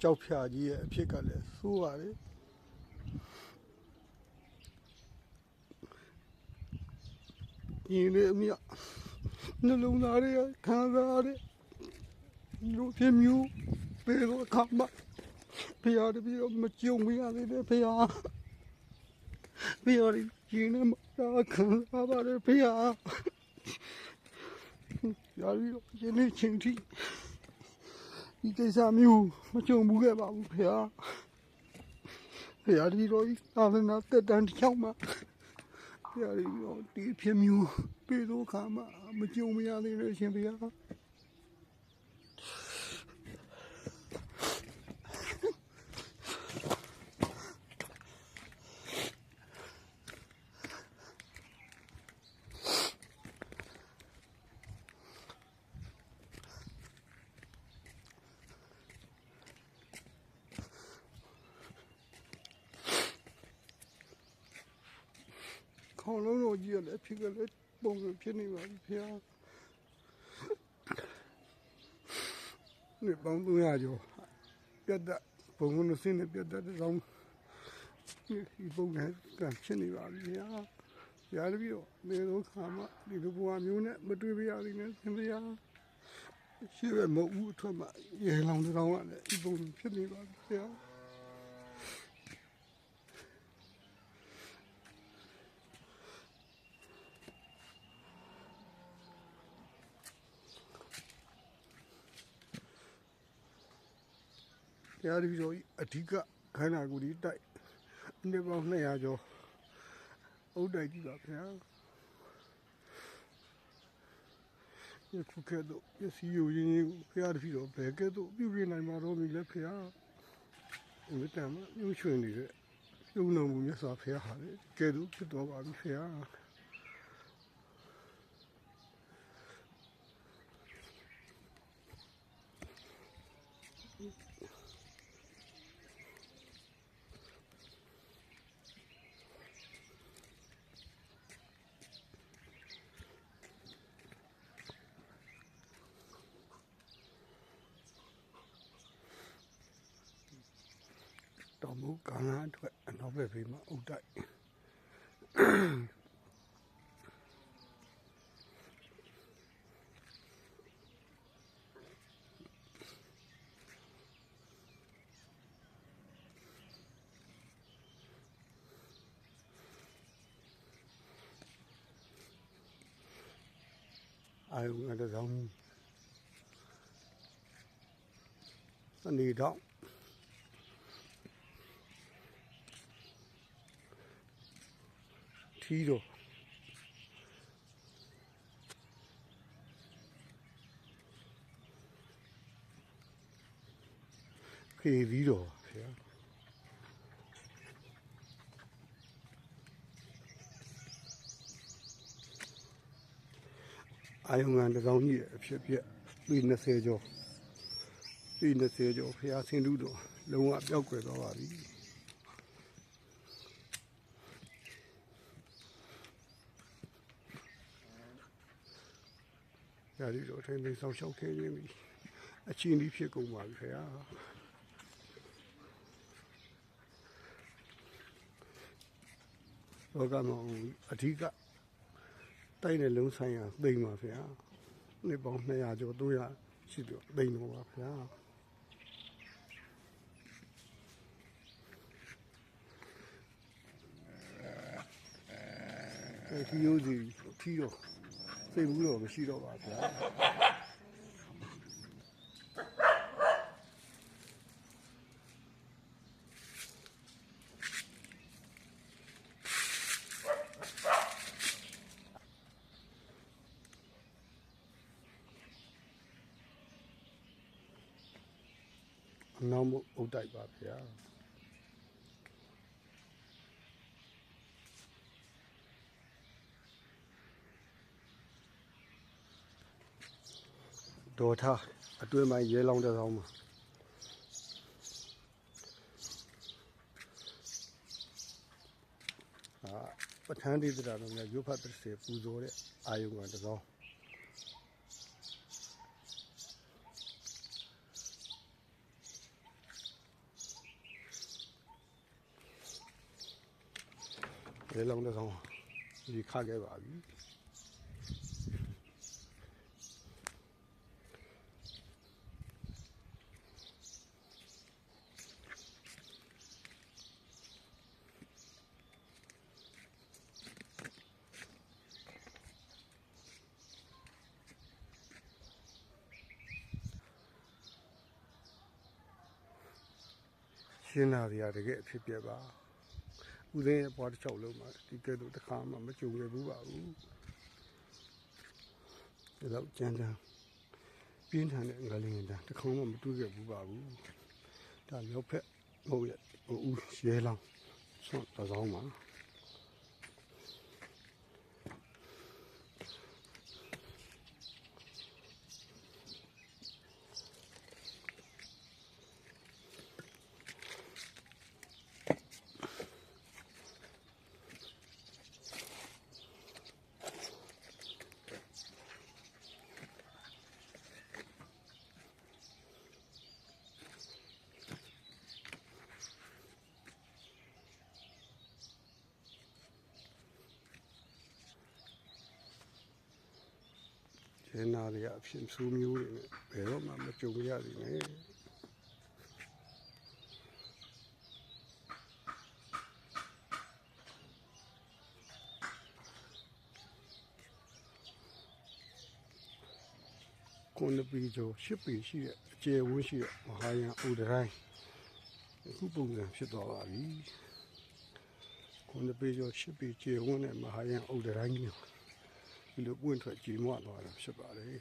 ကြောက်ဖြာကြီးရဲ့အဖြစ်ကလည်းဆိုးပါတယ်ဒီနေ့အမြနှလုံးသားတွေခံစားရတဲ့လူဖြစ်မျိုးပြေတော့ခမ်းမဖျားတပြီးတော့မကြုံမရသေးတယ်ဖျားဒီနေ့မခံစားပါတယ်ဖျားရာပြီးတော့ဒီနေ့ချင်းထိဒီကိစ္စမျိုးမကြုံဘူးခဲ့ပါဘူးဖျားဒီတော့သာသနာတက်တန်းတစ်ချောင်းမှာဖျားဒီတော့ဒီဖြစ်မျိုးပြေတော့ခမ်းမမကြုံမရသေးလို့ရှင်ဖျားခေါင်းလုံးတော့ကြီးရတယ်ဖြစ်ကလေးပုံစံဖြစ်နေပါပြီဖျားနေပေါင်း300ကျော်ပြတ်တဲ့ပုံကနစင်းနဲ့ပြတ်တဲ့တောင်ဒီပုံကဖြစ်နေပါပြီဖျားရာပြီးတော့နေတော့ခါမှဒီလိုဘဝမျိုးနဲ့မတွေ့ပြရသေးနဲ့ခင်ဗျာရှိရမဟုတ်ဘူးအထွက်မှရေလောင်တောင်ကလည်းဒီပုံဖြစ်နေပါပြီဖျားတရားပြီးတော့အဓိကခန္ဓာကိုယ်ကြီးတိုက်နေပေါင်း200ကျော်အုတ်တိုက်ကြည့်ပါဗျာယခုကဲ့သို့ပစ္စည်းယူရင်းကိုဖျားပြီးတော့ဘယ်ကဲ့သို့ပြုပြနိုင်မှာတော့မလဲဖျားအမြဲတမ်းပြုချွင်နေတဲ့ပြုံးတော်မူမြတ်စွာဘုရားဟာလေကဲ့သို့ဖြစ်တော်ပါပြီဖျားတော်မူကံအတွက်အနောက်ဘက်ဘေးမှာအုတ်တိုက်အာယုံအတဆောင်အနေတော့ထီးတော့ခေပြီးတော့ဗျာအာယုံကတကောင်ကြီးအဖြစ်ပြပြီး20ကျော်ပြီး20ကျော်ဖျားဆင်းတူတော့လုံးဝပျောက်ကွယ်သွားပါပြီရာဒီတော့ထိုင်နေဆောင်ရှောက်ခဲ့ရင်းပြီအချင်းကြီးဖြစ်ကုန်ပါပြီခင်ဗျာလောကမှာအဓိကတိုက်တဲ့လုံးဆိုင်ရာသိမ့်ပါဗျာနှစ်ပေါင်း200ကျော်300ရှိတော့သိမ့်တော့ပါဗျာဒီရိုးစီထီးတော့စိတ်ဘူးတော့မရှိတော့ပါဗျာနောက်မှအုတ်တိုက်ပါဗျာဒေါ်ထားအတွင်းမှာရဲလောင်းတဲ့ဆောင်မှာပဋ္ဌာန်းဒေသတာတော့ရုပ်ဖတ်တစ်စေပူဇော်တဲ့အာယုံကတစ်ဆောင် ရဲလောင်းတစ်ဆောင်ဒီခခဲ့ပါပြီရှင်းလာရတကယ်အဖြစ်ပြပါဦးသိန်းရဲ့ဘွားတစ်ချောက်လုံးမှာဒီကဲတော့တစ်ခါမှမကြုံခဲ့ဘူးပါဘူးဒါတော့ကြမ်းပြင်းထန်တဲ့ငလျင်တန်းတစ်ခါမှမတွေ့ခဲ့ဘူးပါဘူးဒါမြောက်ဖက်ဟုတ်ရဲ့ဦးရဲလောင်းဆွန့်တစ်ဆောင်ပါရဲနာတွေအဖြစ်ဆိုးမျိုးတွေနဲ့ဘယ်တော့မှမကြုံရသေးနဲ့ခုနှစ်ปีကျော်10ปีရှိတဲ့အကျယ်ဝန်းရှိတဲ့မဟာယန်ဥဒတိုင်းအခုပုံစံဖြစ်သွားပါပြီခုနှစ်ปีကျော်10ปีကျယ်ဝန်းတဲ့မဟာယန်ဥဒတိုင်းကြီးဒီလိုပွင့်ထွက်ကြေမွသွားတာဖြစ်ပါတယ်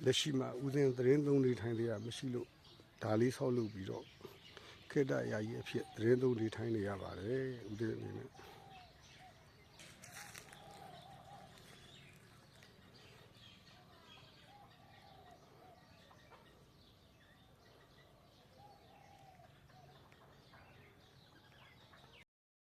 လက်ရှိမှာဦးသိန်းသတင်းသုံးတွေထိုင်ရမရှိလို့ဒါလေးဆောက်လုပ်ပြီးတော့ခေတ္တယာယီအဖြစ်သတင်းသုံးတွေထိုင်နေရပါတယ်ဦးသိန်းအနေနဲ့